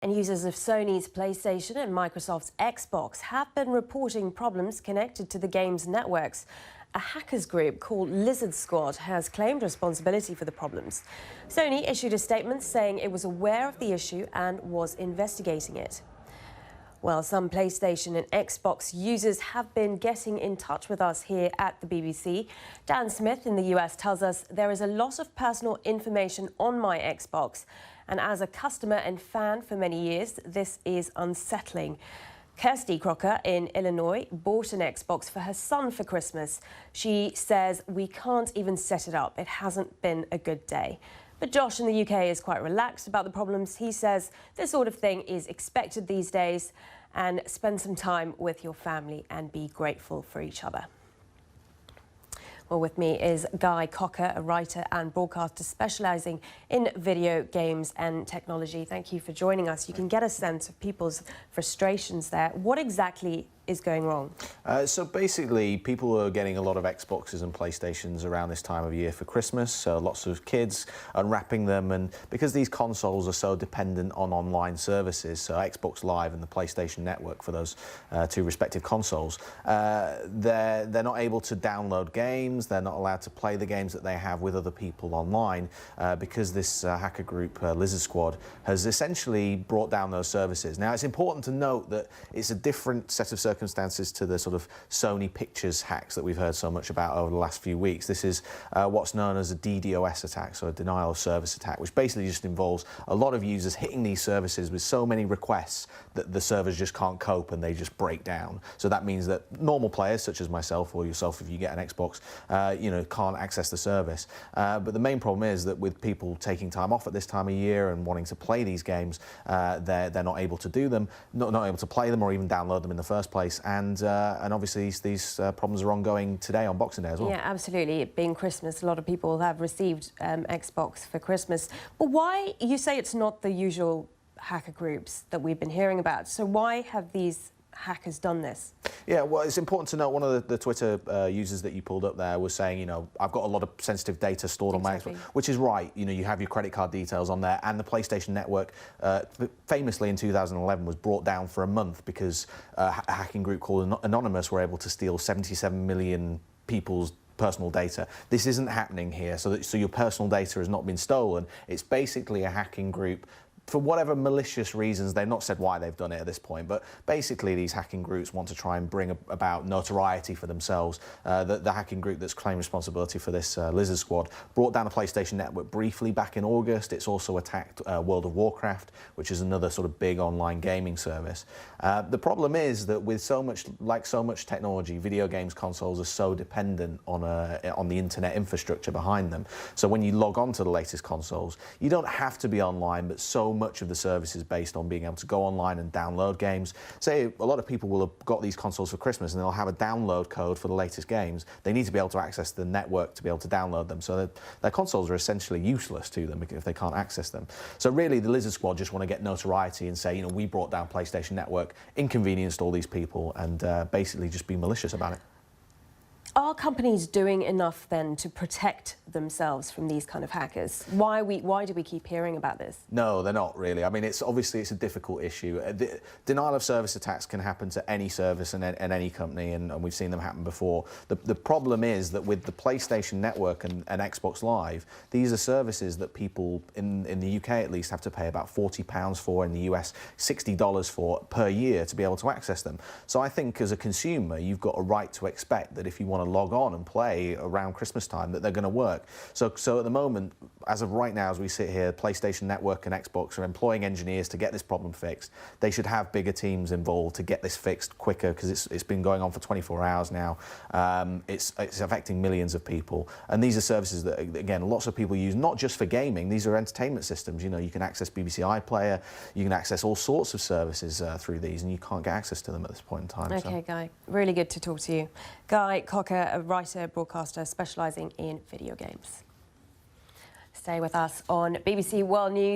And users of Sony's PlayStation and Microsoft's Xbox have been reporting problems connected to the game's networks. A hackers group called Lizard Squad has claimed responsibility for the problems. Sony issued a statement saying it was aware of the issue and was investigating it. Well, some PlayStation and Xbox users have been getting in touch with us here at the BBC. Dan Smith in the US tells us there is a lot of personal information on my Xbox, and as a customer and fan for many years, this is unsettling. Kirsty Crocker in Illinois bought an Xbox for her son for Christmas. She says we can't even set it up. It hasn't been a good day. But Josh in the UK is quite relaxed about the problems. He says this sort of thing is expected these days, and spend some time with your family and be grateful for each other. Well, with me is Guy Cocker, a writer and broadcaster specialising in video games and technology. Thank you for joining us. You can get a sense of people's frustrations there. What exactly is going wrong? So basically, people are getting a lot of Xboxes and PlayStations around this time of year for Christmas. So lots of kids unwrapping them, and because these consoles are so dependent on online services, so Xbox Live and the PlayStation Network for those two respective consoles, they're not able to download games. They're not allowed to play the games that they have with other people online because this hacker group, Lizard Squad, has essentially brought down those services. Now, it's important to note that it's a different set of circumstances to the sort of Sony Pictures hacks that we've heard so much about over the last few weeks. This is what's known as a DDoS attack, so a denial of service attack, which basically just involves a lot of users hitting these services with so many requests that the servers just can't cope and they just break down. So that means that normal players, such as myself or yourself if you get an Xbox, can't access the service. But the main problem is that with people taking time off at this time of year and wanting to play these games, they're not able to do them, not able to play them or even download them in the first place. And obviously these problems are ongoing today on Boxing Day as well. Yeah, absolutely. It being Christmas, a lot of people have received Xbox for Christmas. But why, you say it's not the usual hacker groups that we've been hearing about, so why have these hackers done this? Yeah, well, it's important to note one of the Twitter users that you pulled up there was saying, I've got a lot of sensitive data stored on my Xbox, which is right. You have your credit card details on there, and the PlayStation Network, famously in 2011, was brought down for a month because a hacking group called Anonymous were able to steal 77 million people's personal data. This isn't happening here, so your personal data has not been stolen. It's basically a hacking group for whatever malicious reasons. They've not said why they've done it at this point, but basically these hacking groups want to try and bring about notoriety for themselves. The hacking group that's claimed responsibility for this Lizard Squad brought down the PlayStation Network briefly back in August. It's also attacked World of Warcraft, which is another sort of big online gaming service. The problem is that with so much technology, video games consoles are so dependent on the internet infrastructure behind them. So when you log on to the latest consoles, you don't have to be online, but so much of the service is based on being able to go online and download games. Say a lot of people will have got these consoles for Christmas and they'll have a download code for the latest games. They need to be able to access the network to be able to download them, so their consoles are essentially useless to them if they can't access them. So really the Lizard Squad just want to get notoriety and say, we brought down PlayStation Network, inconvenienced all these people, and basically just be malicious about it. Are companies doing enough then to protect themselves from these kind of hackers? Why do we keep hearing about this? No, they're not really. I mean, it's a difficult issue. Denial of service attacks can happen to any service and any company, and we've seen them happen before. The problem is that with the PlayStation Network and Xbox Live, these are services that people in the UK at least have to pay about £40 for, in the US $60 for per year to be able to access them. So I think as a consumer, you've got a right to expect that if you want to log on and play around Christmas time, that they're going to work. So at the moment, as of right now, as we sit here, PlayStation Network and Xbox are employing engineers to get this problem fixed. They should have bigger teams involved to get this fixed quicker, because it's been going on for 24 hours now. It's affecting millions of people, and these are services that, again, lots of people use, not just for gaming. These are entertainment systems. You can access BBC iPlayer, you can access all sorts of services through these, and you can't get access to them at this point in time. Okay, Guy, really good to talk to you. Guy Cocker, a writer, broadcaster specialising in video games. Stay with us on BBC World News.